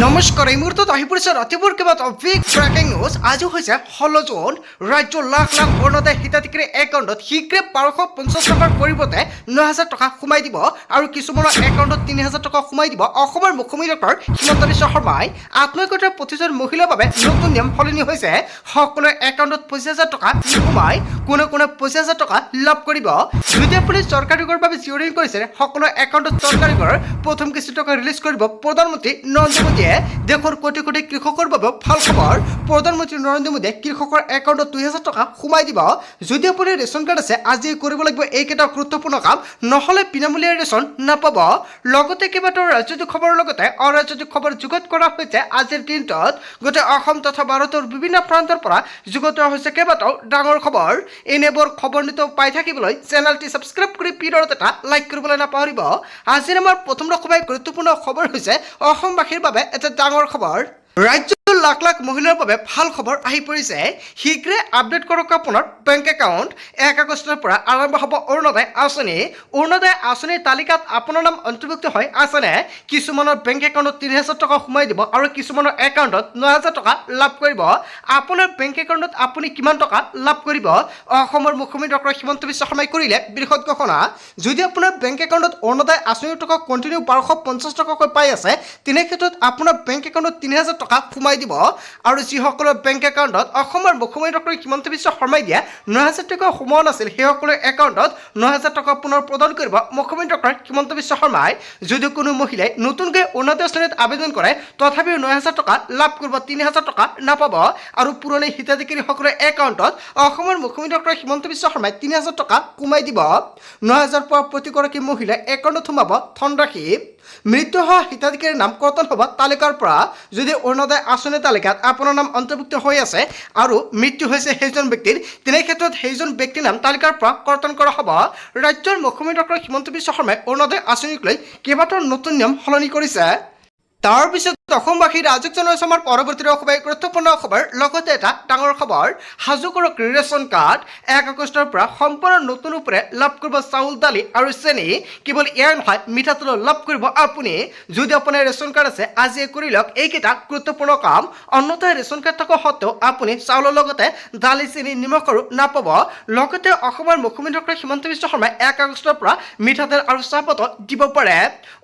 নমস্কাৰ এই মুহূৰ্তত আহি পৰিছে ৰাতিপুৱাৰ কেইবাটাও বিগ ব্ৰেকিং নিউজ আজি হৈছে 16 জুন ৰাজ্যৰ লাখ লাখ অৰুণোদয় হিতাধিকাৰী একাউণ্টত শীঘ্ৰে 1250 টকাৰ পৰিৱৰ্তে 9000 টকা সোমাই দিব আৰু কিছুমানৰ একাউণ্টত 3000 টকা সোমাই দিব অসমৰ মুখ্যমন্ত্ৰী ডক্টৰ হিমন্ত বিশ্ব শৰ্মাই আত্মহত্যা প্ৰতিজন মহিলাৰ বাবে নতুন নিয়ম সলনি হৈছে সকলোৰে একাউণ্টত 25000 টকা সোমাই কোনে 25000 টকা লাভ কৰিব যদি আপুনি চৰকাৰী গড়ৰ বাবে জিঅ'ৰিং কৰিছে সকলো একাউণ্টত চৰকাৰী গড়ৰ প্ৰথম কিস্তি টকা ৰিলিজ কৰিব প্ৰধানমন্ত্ৰী নৰেন্দ্ৰ মোদীয়ে দেশৰ কোটি কোটি কৃষকৰ বাবে ভাল খবৰ প্ৰধানমন্ত্ৰী নৰেন্দ্ৰ মোদীয়ে কৃষকৰ একাউণ্টত 2000 টকা সোমাই দিব যদি আপুনি ৰেচন কাৰ্ড আছে আজি কৰিব লাগিব এইকেইটা গুৰুত্বপূৰ্ণ কাম নহ'লে বিনামূলীয়া ৰেচন নাপাব লগতে কেইবাটাও ৰাজনৈতিক খবৰৰ লগতে অৰাজনৈতিক খবৰ যুগুত কৰা হৈছে আজিৰ দিনটোত গোটেই অসম তথা ভাৰতৰ বিভিন্ন প্ৰান্তৰ পৰা যুগুত হৈছে কেইবাটাও ডাঙৰ খবৰ এনেবোৰ খবৰ নিতৌ পাই থাকিবলৈ চেনেলটি ছাবস্ক্ৰাইব কৰি ভিডিঅ'ত এটা লাইক কৰিবলৈ নাপাহৰিব আজিৰ আমাৰ প্ৰথম খুবেই গুৰুত্বপূৰ্ণ খবৰ হৈছে অসমবাসীৰ বাবে এটা ডাঙৰ খবৰ ৰাজ্যৰ লাখ লাখ মহিলাৰ বাবে ভাল খবৰ আহি পৰিছে শীঘ্ৰে আপডেট কৰক আপোনাৰ বেংক একাউণ্ট 1 আগষ্টৰ পৰা আৰম্ভ হ'ব অৰুণোদয় আঁচনিৰ তালিকাত আপোনাৰ নাম অন্তৰ্ভুক্ত হৈ আছেনে কিছুমানৰ বেংক একাউণ্টত 3000 টকা সোমাই দিব আৰু কিছুমানৰ একাউণ্টত 9000 টকা লাভ কৰিব আপোনাৰ বেংক একাউণ্টত আপুনি কিমান টকা লাভ কৰিব অসমৰ মুখ্যমন্ত্ৰী ডক্টৰ হিমন্ত বিশ্ব শৰ্মাই কৰিলে বৃহৎ ঘোষণা যদি আপোনাৰ বেংক একাউণ্টত অৰুণোদয় আঁচনিৰ টকা কণ্টিনিউ 1250 টকাকৈ পাই আছে তেনে ক্ষেত্ৰত আপোনাৰ বেংক একাউণ্টত 3000 টকা সোমাই দিব আৰু যিসকলৰ বেংক একাউণ্টত অসমৰ মুখ্যমন্ত্ৰী ডক্টৰ হিমন্ত বিশ্ব শৰ্মাই দিয়া 9000 টকা সোমোৱা নাছিল সেইসকলৰ একাউণ্টত 9000 টকা পুনৰ প্ৰদান কৰিব মুখ্যমন্ত্ৰী ডক্টৰ হিমন্ত বিশ্ব শৰ্মাই যদি কোনো মহিলাই নতুনকৈ অৰুণোদয় আঁচনিত আবেদন কৰে তথাপিও 9000 টকা লাভ কৰিব 3000 টকা নাপাব আৰু পুৰণি হিতাধিকাৰীসকলৰ একাউণ্টত অসমৰ মুখ্যমন্ত্ৰী ডক্টৰ হিমন্ত বিশ্ব শৰ্মাই 3000 টকা সোমাই দিব 9000 পৰা প্ৰতিগৰাকী মহিলাই একাউণ্টত সোমাব ধনৰাশি মৃত্যু হোৱা হিতাধিকাৰীৰ নাম কৰ্তন হ'ব তালিকাৰ পৰা যদি অৰুণোদয় আঁচনিৰ তালিকাত আপোনাৰ নাম অন্তৰ্ভুক্ত হৈ আছে আৰু মৃত্যু হৈছে সেইজন ব্যক্তিৰ তেনে ক্ষেত্ৰত সেইজন ব্যক্তিৰ নাম তালিকাৰ পৰা কৰ্তন কৰা হ'ব ৰাজ্যৰ মুখ্যমন্ত্ৰী ডক্টৰ হিমন্ত বিশ্ব শৰ্মাই অৰুণোদয় আঁচনিক লৈ কেইবাটাও নতুন নিয়ম সলনি কৰিছে তাৰপিছত অসমবাসী ৰাজক জনাইছে আমাৰ পৰৱৰ্তী খুবেই গুৰুত্বপূৰ্ণ খবৰ লগতে এটা ডাঙৰ খবৰ সাজু কৰক ৰেচন কাৰ্ড 1 আগষ্টৰ পৰা সম্পূৰ্ণ নতুন ৰূপৰে লাভ কৰিব চাউল দালি আৰু চেনি কেৱল এয়াই নহয় মিঠাতেল লাভ কৰিব আপুনি যদি আপোনাৰ ৰেচন কাৰ্ড আছে আজি কৰি লওক এইকেইটা গুৰুত্বপূৰ্ণ কাম অন্যথায় ৰেচন কাৰ্ড থকা সত্ত্বেও আপুনি চাউলৰ লগতে দালি চেনি নিমখ আৰু নাপাব লগতে অসমৰ মুখ্যমন্ত্ৰী ডক্টৰ হিমন্ত বিশ্ব শৰ্মাই 1 আগষ্টৰ পৰা মিঠাতেল আৰু চাহপাত দিব পাৰে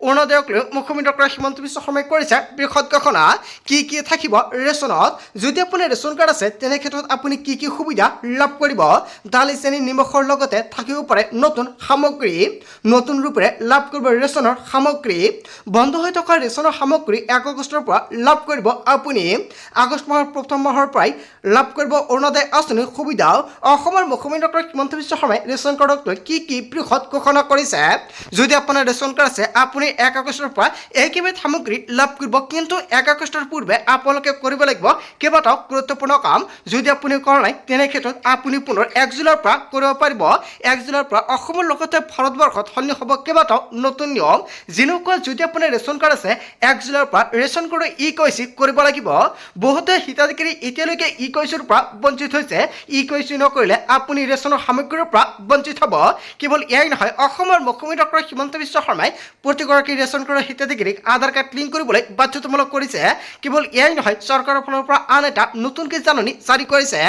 অৰুণোদয়ক লৈ মুখ্যমন্ত্ৰী ডক্টৰ হিমন্ত বিশ্ব শৰ্মাই কৰিছে বৃহৎ ঘোষণা কি থাকিব ৰেচনত যদি আপোনাৰ ৰেচন কাৰ্ড আছে তেনে ক্ষেত্ৰত আপুনি কি সুবিধা লাভ কৰিব দালি চেনি নিমখৰ লগতে থাকিব পাৰে নতুন সামগ্ৰী নতুন ৰূপৰে লাভ কৰিব ৰেচনৰ সামগ্ৰী বন্ধ হৈ থকা ৰেচনৰ সামগ্ৰী 1 আগষ্টৰ পৰা লাভ কৰিব আপুনি আগষ্ট মাহৰ প্ৰথম মাহৰ পৰাই লাভ কৰিব অৰুণোদয় আঁচনিৰ সুবিধা অসমৰ মুখ্যমন্ত্ৰী ডক্টৰ হিমন্ত বিশ্ব শৰ্মাই ৰেচন কাৰ্ডক লৈ কি বৃহৎ ঘোষণা কৰিছে যদি আপোনাৰ ৰেচন কাৰ্ড আছে আপুনি 1 আগষ্টৰ পৰা একেবিধ সামগ্ৰী লাভ কৰিব কিন্তু 1 আগষ্টৰ পূৰ্বে আপোনালোকে কৰিব লাগিব কেইবাটাও গুৰুত্বপূৰ্ণ কাম যদি আপুনি কৰা নাই তেনে ক্ষেত্ৰত আপুনি পুনৰ 1 জুলাইৰ পৰা কৰিব পাৰিব 1 জুলাইৰ পৰা অসমৰ লগতে ভাৰতবৰ্ষত সলনি হ'ব কেইবাটাও নতুন নিয়ম যেনেকুৱা যদি আপোনাৰ ৰেচন কাৰ্ড আছে 1 জুলাইৰ পৰা ৰেচন কাৰ্ডৰ ই-কেৱাইচি কৰিব লাগিব বহুতে হিতাধিকাৰী এতিয়ালৈকে ই-কেৱাইচিৰ পৰা বঞ্চিত হৈছে ই-কেৱাইচি নকৰিলে আপুনি ৰেচনৰ সামগ্ৰীৰ পৰা বঞ্চিত হ'ব কেৱল এয়াই নহয় অসমৰ মুখ্যমন্ত্ৰী ডক্টৰ হিমন্ত বিশ্ব শৰ্মাই প্ৰতিগৰাকী ৰেচন কাৰ্ডৰ হিতাধিকাৰীক আধাৰ কাৰ্ড লিংক কৰিবলৈ বাধ্যতামূলক কৰিছে কেৱল এয়াই নহয় চৰকাৰৰ ফালৰ পৰা আন এটা নতুনকৈ জাননী জাৰি কৰিছে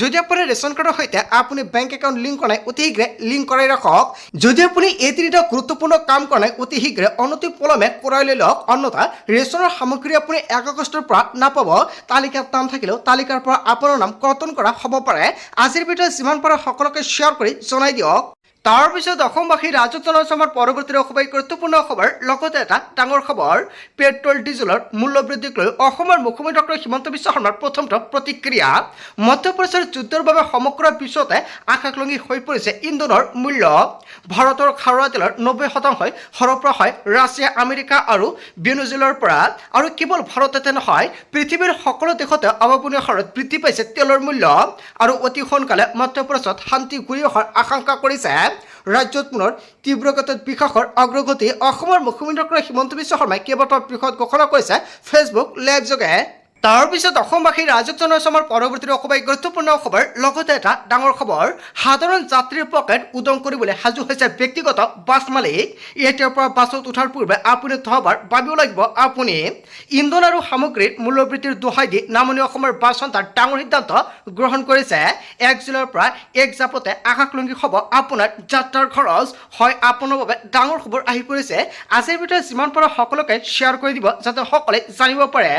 যদি আপুনি ৰেচন কাৰ্ডৰ সৈতে আপুনি বেংক একাউণ্ট লিংক কৰা নাই অতি শীঘ্ৰে লিংক কৰাই ৰাখক যদি আপুনি এই তিনিটা গুৰুত্বপূৰ্ণ কাম কৰা নাই অতি শীঘ্ৰে অনতি পলমে কৰাই লৈ লওক অন্যথা ৰেচনৰ সামগ্ৰী আপুনি 1 আগষ্টৰ পৰা নাপাব তালিকাত নাম থাকিলেও তালিকাৰ পৰা আপোনাৰ নাম কৰ্তন কৰা হ'ব পাৰে আজিৰ ভিডিঅ'ত যিমান পাৰে সকলোকে শ্বেয়াৰ কৰি জনাই দিয়ক তাৰপিছত অসমবাসী ৰাজক জনাইছে আমাৰ পৰৱৰ্তী খুবেই গুৰুত্বপূৰ্ণ খবৰ লগতে এটা ডাঙৰ খবৰ পেট্ৰল ডিজেলৰ মূল্য বৃদ্ধিক লৈ অসমৰ মুখ্যমন্ত্ৰী ডক্টৰ হিমন্ত বিশ্ব শৰ্মাৰ প্ৰথমটো প্ৰতিক্ৰিয়া মধ্যপ্ৰদেশৰ যুদ্ধৰ বাবে সমগ্ৰ বিশ্বতে আকাশলংঘী হৈ পৰিছে ইন্ধনৰ মূল্য ভাৰতৰ খাৰুৱা তেলৰ 90% সৰবৰাহ হয় ৰাছিয়া আমেৰিকা আৰু ভেনেজুৱেলাৰ পৰা আৰু কেৱল ভাৰততে নহয় পৃথিৱীৰ সকলো দেশতে অভাৱনীয় হাৰত বৃদ্ধি পাইছে তেলৰ মূল্য আৰু অতি সোনকালে মধ্যপ্ৰদেশত শান্তি ঘূৰি অহাৰ আশংকা কৰিছে ৰাজ্যত পুনৰ তীব্ৰগতিত বিকাশৰ অগ্ৰগতি অসমৰ মুখ্যমন্ত্ৰী ডক্টৰ হিমন্ত বিশ্ব শৰ্মাই কেইবাটাও বৃহৎ ঘোষণা কৰিছে ফেচবুক লাইভ যোগে তাৰপিছত অসমবাসী ৰাইজক জনাইছো আমাৰ পৰৱৰ্তী অসমৰ গুৰুত্বপূৰ্ণ খবৰ লগতে এটা ডাঙৰ খবৰ সাধাৰণ যাত্ৰীৰ পকেট উদং কৰিবলৈ সাজু হৈছে ব্যক্তিগত বাছ মালিক এতিয়াৰ পৰা বাছত উঠাৰ পূৰ্বে আপুনি থবাৰ ভাবিব লাগিব আপুনি ইন্ধন আৰু সামগ্ৰীৰ মূল্যবৃদ্ধিৰ দোহাই দি নামনি অসমৰ বাছ সন্থাৰ ডাঙৰ সিদ্ধান্ত গ্ৰহণ কৰিছে 1 জুলাইৰ পৰা এক জাপতে আকাশলংঘী হ'ব আপোনাৰ যাত্ৰাৰ খৰচ হয় আপোনাৰ বাবে ডাঙৰ খবৰ আহি পৰিছে আজিৰ ভিতৰত যিমান পাৰা সকলোকে শ্বেয়াৰ কৰি দিব যাতে সকলোৱে জানিব পাৰে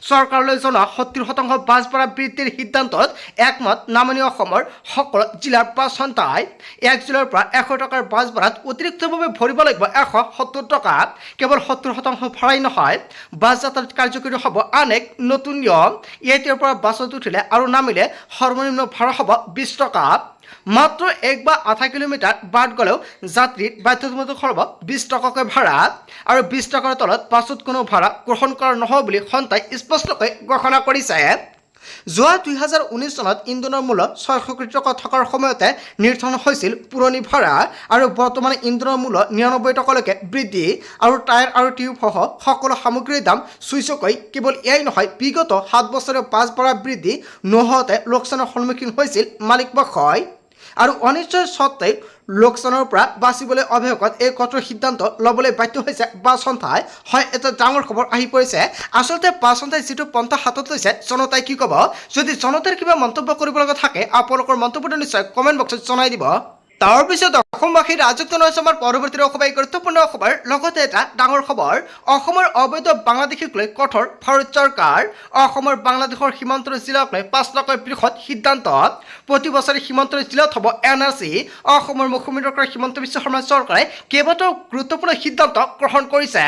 চৰকাৰলৈ জনোৱা 70% বাছ ভাড়া বৃদ্ধিৰ সিদ্ধান্তত একমত নামনি অসমৰ সকলো জিলাৰ বাছ সন্থাই 1 জুলাইৰ পৰা 100 টকাৰ বাছ ভাড়াত অতিৰিক্তভাৱে ভৰিব লাগিব 170 টকা কেৱল 70% ভাড়াই নহয় বাছ যাত্ৰাত কাৰ্যকৰী হ'ব আন এক নতুন নিয়ম এতিয়াৰ পৰা বাছত উঠিলে আৰু নামিলে সৰ্বনিম্ন ভাড়া হ'ব 20 টকা মাত্ৰ 1 বা আধা কিলোমিটাৰ বাট গ'লেও যাত্ৰীৰ বাধ্যতামূলক হ'ব 20 টকাকৈ ভাড়া আৰু 20 টকাৰ তলত বাছত কোনো ভাড়া গ্ৰহণ কৰা নহয় বুলি সন্থাই স্পষ্টকৈ ঘোষণা কৰিছে যোৱা 2019 চনত ইন্ধনৰ মূল্য 600 টকা থকাৰ সময়তে নিৰ্ধাৰণ হৈছিল পুৰণি ভাড়া আৰু বৰ্তমান ইন্ধনৰ মূল্য 99 টকালৈকে বৃদ্ধি আৰু টায়াৰ আৰু টিউবসহ সকলো সামগ্ৰীৰ দাম চুইচকৈ কেৱল এয়াই নহয় বিগত 7 বছৰে বাছ ভাড়া বৃদ্ধি নোহোৱাতে লোকচানৰ সন্মুখীন হৈছিল মালিকপক্ষই আৰু অনিশ্চয় সত্ত্বেও লোকচানৰ পৰা বাচিবলৈ অৱশেষত এই কঠোৰ সিদ্ধান্ত ল'বলৈ বাধ্য হৈছে বাছ সন্থাই হয় এটা ডাঙৰ খবৰ আহি পৰিছে আচলতে বাছ সন্থাই যিটো পন্থা হাতত লৈছে জনতাই কি ক'ব যদি জনতাৰ কিবা মন্তব্য কৰিব লগা থাকে আপোনালোকৰ মন্তব্যটো নিশ্চয় কমেণ্ট বক্সত জনাই দিব তাৰপিছত অসমবাসী ৰাইজক জনাইছো আমাৰ পৰৱৰ্তী অসমৰ গুৰুত্বপূৰ্ণ খবৰ লগতে এটা ডাঙৰ খবৰ অসমৰ অবৈধ বাংলাদেশীক লৈ কঠোৰ ভাৰত চৰকাৰ অসমৰ বাংলাদেশৰ সীমান্তৰ জিলাক লৈ 5 লাখৰ বৃহৎ সিদ্ধান্ত প্ৰতি বছৰে সীমান্তৰ জিলাত হ'ব NRC অসমৰ মুখ্যমন্ত্ৰী হিমন্ত বিশ্ব শৰ্মা চৰকাৰে কেইবাটাও গুৰুত্বপূৰ্ণ সিদ্ধান্ত গ্ৰহণ কৰিছে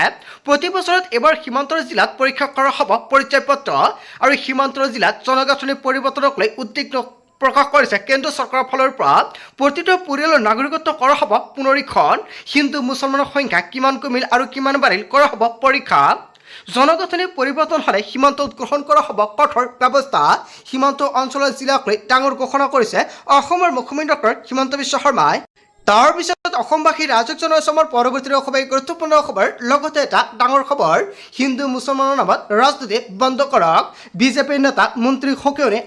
প্ৰতি বছৰত এবাৰ সীমান্তৰ জিলাত পৰীক্ষা কৰা হ'ব পৰিচয় পত্ৰ আৰু সীমান্তৰ জিলাত জনগাঁথনি পৰিৱৰ্তনক লৈ উদ্বিগ্ন প্ৰকাশ কৰিছে কেন্দ্ৰ চৰকাৰৰ ফালৰ পৰা প্ৰতিটো পৰিয়ালৰ নাগৰিকত্ব কৰা হ'ব পুনৰীক্ষণ হিন্দু মুছলমানৰ সংখ্যা কিমান কমিল আৰু কিমান বাঢ়িল কৰা হ'ব পৰীক্ষা জনগাঁথনি পৰিৱৰ্তন হ'লে সীমান্তত গ্ৰহণ কৰা হ'ব কঠোৰ ব্যৱস্থা সীমান্ত অঞ্চলৰ জিলাক লৈ ডাঙৰ ঘোষণা কৰিছে অসমৰ মুখ্যমন্ত্ৰী ডক্টৰ হিমন্ত বিশ্ব শৰ্মাই তাৰপিছত অসমবাসী ৰাইজক জনাইছো আমাৰ পৰৱৰ্তী অসমৰ গুৰুত্বপূৰ্ণ খবৰ লগতে এটা ডাঙৰ খবৰ হিন্দু মুছলমানৰ নামত ৰাজনীতি বন্ধ কৰক বিজেপিৰ নেতা মন্ত্ৰী সকিয়নি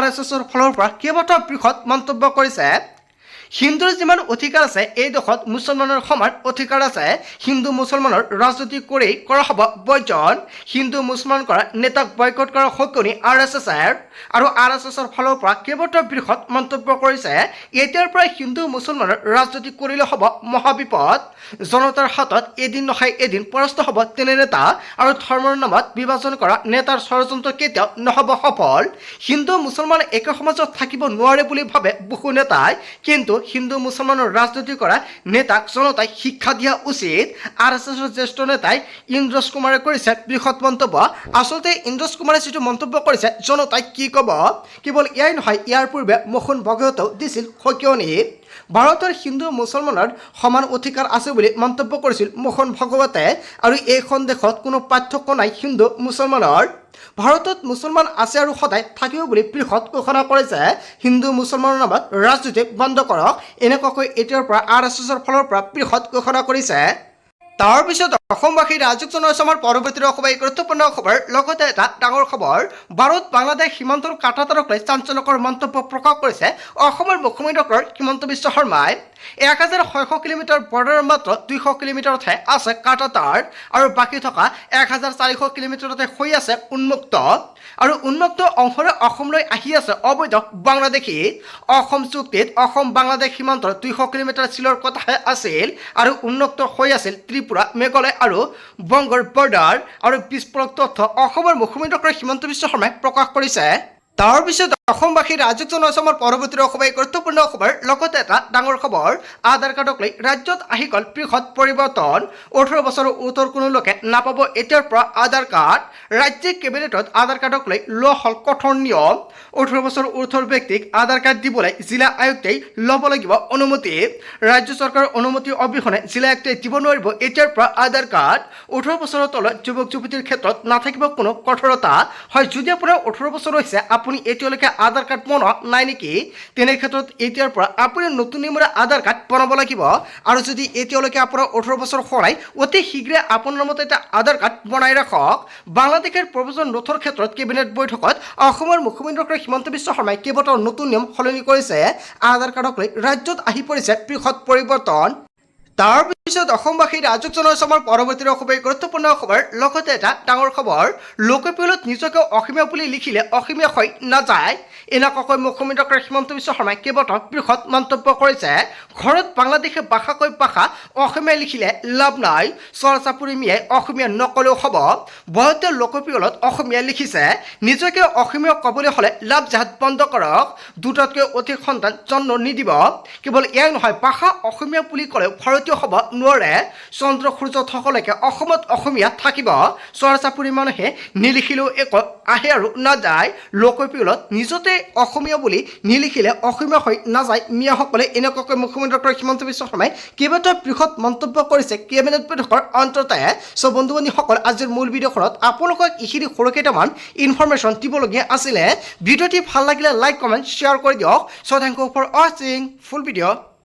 RSSৰ ফালৰ পৰা কেইবাটাও বৃহৎ মন্তব্য কৰিছে হিন্দুৰ যিমান অধিকাৰ আছে এই দেশত মুছলমানৰ সমান অধিকাৰ আছে হিন্দু মুছলমানৰ ৰাজনীতি কৰি কৰা হ'ব বৰ্জন হিন্দু মুছলমান কৰা নেতাক বয়কট কৰা সকিয়নি RSSৰ ফালৰ পৰা কেইবাটাও বৃহৎ মন্তব্য কৰিছে এতিয়াৰ পৰা হিন্দু মুছলমানৰ ৰাজনীতি কৰিলে হ'ব মহাবিপদ জনতাৰ হাতত এদিন নহয় এদিন পৰাস্ত হ'ব তেনে নেতা আৰু ধৰ্মৰ নামত বিভাজন কৰা নেতাৰ ষড়যন্ত্ৰ কেতিয়াও নহ'ব সফল হিন্দু মুছলমান একে সমাজত থাকিব নোৱাৰে বুলি ভাবে বহু নেতাই কিন্তু হিন্দু মুছলমানৰ ৰাজনীতি কৰা নেতাক জনতাই শিক্ষা দিয়া উচিত RSSৰ জ্যেষ্ঠ নেতাই ইন্দ্ৰজ কুমাৰে কৰিছে বৃহৎ মন্তব্য আচলতে ইন্দ্ৰজ কুমাৰে যিটো মন্তব্য কৰিছে জনতাই কি ক'ব কেৱল এয়াই নহয় ইয়াৰ পূৰ্বে মোহন ভগৱতেও দিছিল সকিয়নি ভাৰতৰ হিন্দু মুছলমানৰ সমান অধিকাৰ আছে বুলি মন্তব্য কৰিছিল মোহন ভগৱতে আৰু এইখন দেশত কোনো পাৰ্থক্য নাই হিন্দু মুছলমানৰ ভাৰতত মুছলমান আছে আৰু সদায় থাকিব বুলি বৃহৎ ঘোষণা কৰিছে হিন্দু মুছলমানৰ নামত ৰাজনীতি বন্ধ কৰক এনেকুৱাকৈ এতিয়াৰ পৰা RSSৰ ফালৰ পৰা বৃহৎ ঘোষণা কৰিছে তাৰপিছত অসমবাসী ৰাইজক জনাইছো আমাৰ পৰৱৰ্তী অসমৰ গুৰুত্বপূৰ্ণ খবৰ লগতে এটা ডাঙৰ খবৰ ভাৰত বাংলাদেশ সীমান্তৰ কাটাতাৰক লৈ চাঞ্চল্যকৰ মন্তব্য প্ৰকাশ কৰিছে অসমৰ মুখ্যমন্ত্ৰী ডক্টৰ হিমন্ত বিশ্ব শৰ্মাই 1600 কিলোমিটাৰ বৰ্ডাৰৰ মাত্ৰ 200 কিলোমিটাৰতহে আছে কাটাতাৰ আৰু বাকী থকা 1400 কিলোমিটাৰতে হৈ আছে উন্মুক্ত আৰু উন্মুক্ত অংশৰে অসমলৈ আহি আছে অবৈধ বাংলাদেশী অসম চুক্তিত অসম বাংলাদেশ সীমান্তৰ 200 কিলোমিটাৰ চিলৰ কথাহে আছিল আৰু উন্মুক্ত হৈ আছিল ত্ৰিপুৰা মেঘালয় আৰু বংগৰ বৰ্ডাৰ আৰু বিস্ফোৰক তথ্য অসমৰ মুখ্যমন্ত্ৰী ডক্টৰ হিমন্ত বিশ্ব শৰ্মাই প্ৰকাশ কৰিছে তাৰপিছত অসমবাসী ৰাইজক জনাইছো আমাৰ পৰৱৰ্তী অসমৰ গুৰুত্বপূৰ্ণ খবৰ লগতে এটা ডাঙৰ খবৰ আধাৰ কাৰ্ডক লৈ ৰাজ্যত আহি গ'ল বৃহৎ পৰিৱৰ্তন 18 বছৰৰ উত্তৰ কোনো লোকে নাপাব এতিয়াৰ পৰা আধাৰ কাৰ্ড ৰাজ্যিক কেবিনেটত আধাৰ কাৰ্ডক লৈ লোৱা হ'ল কঠোৰ নিয়ম 18 বছৰ উৰ্ধৰ ব্যক্তিক আধাৰ কাৰ্ড দিবলৈ জিলা আয়ুক্তই ল'ব লাগিব অনুমতি ৰাজ্য চৰকাৰৰ অনুমতি অবিহনে জিলা আয়ুক্তই দিব নোৱাৰিব এতিয়াৰ পৰা আধাৰ কাৰ্ড 18 বছৰৰ তলত যুৱক যুৱতীৰ ক্ষেত্ৰত নাথাকিব কোনো কঠোৰতা হয় যদি আপোনাৰ 18 বছৰ হৈছে আপুনি এতিয়ালৈকে আধাৰ কাৰ্ড বনোৱা নাই নেকি তেনে ক্ষেত্ৰত এতিয়াৰ পৰা আপুনি নতুন নিয়মেৰে আধাৰ কাৰ্ড বনাব লাগিব আৰু যদি এতিয়ালৈকে আপোনাৰ 18 বছৰ হোৱাই অতি শীঘ্ৰে আপোনাৰ মতে এটা আধাৰ কাৰ্ড বনাই ৰাখক বাংলাদেশৰ প্ৰব্ৰজন নথৰ ক্ষেত্ৰত কেবিনেট বৈঠকত অসমৰ মুখ্যমন্ত্ৰী হিমন্ত বিশ্ব শৰ্মাই কেইবাটাও নতুন নিয়ম সলনি কৰিছে আধাৰ কাৰ্ডক লৈ ৰাজ্যত আহি পৰিছে বৃহৎ পৰিৱৰ্তন তাৰ পিছত অসমবাসী ৰাজক জনসমৰ পৰৱৰ্তী খুবেই গুৰুত্বপূৰ্ণ খবৰ লগতে এটা ডাঙৰ খবৰ লোকপিয়লত নিজকে অসমীয়া বুলি লিখিলে অসমীয়া হৈ নাযায় এনেকুৱাকৈ মুখ্যমন্ত্ৰী হিমন্ত বিশ্ব শৰ্মাই কেইবাটাও বৃহৎ মন্তব্য কৰিছে ঘৰত বাংলাদেশে ভাষাকৈ ভাষা অসমীয়া লিখিলে লাভ নাই চৰ্চাপুৰীমিয়াই অসমীয়া নকলেও হ'ব বহুতে লোকপিয়লত অসমীয়া লিখিছে নিজকে অসমীয়া ক'বলৈ হ'লে লাভ জাহাজ বন্ধ কৰক দুটাতকৈ অধিক সন্তান জন্ম নিদিব কেৱল এয়াই নহয় ভাষা অসমীয়া বুলি ক'লেও ভাৰতীয় হ'ব নোৱাৰে চন্দ্ৰ সূৰ্যসকলৈকে অসমত অসমীয়া থাকিব চৰ্চাপুৰী মানুহে নিলিখিলেও একো আহে আৰু নাযায় লোকপিয়লত নিজতে অসমীয়া বুলি নিলিখিলে অসমীয়া হৈ নাযায় মিয়াসকলে এনেকুৱাকৈ মুখ্যমন্ত্ৰী হিমন্ত বিশ্ব শৰ্মাই কেইবাটাও বৃহৎ মন্তব্য কৰিছে কেবিনেট বৈঠকৰ অন্ততে চ' বন্ধু বান্ধৱীসকল আজিৰ মূল ভিডিঅ'খনত আপোনালোকক এইখিনি সৰু কেইটামান ইনফৰমেশ্যন দিবলগীয়া আছিলে ভিডিঅ'টি ভাল লাগিলে লাইক কমেণ্ট শ্বেয়াৰ কৰি দিয়ক চ' থেংক ইউ ফৰ ৱাচিং ফুল ভিডিঅ'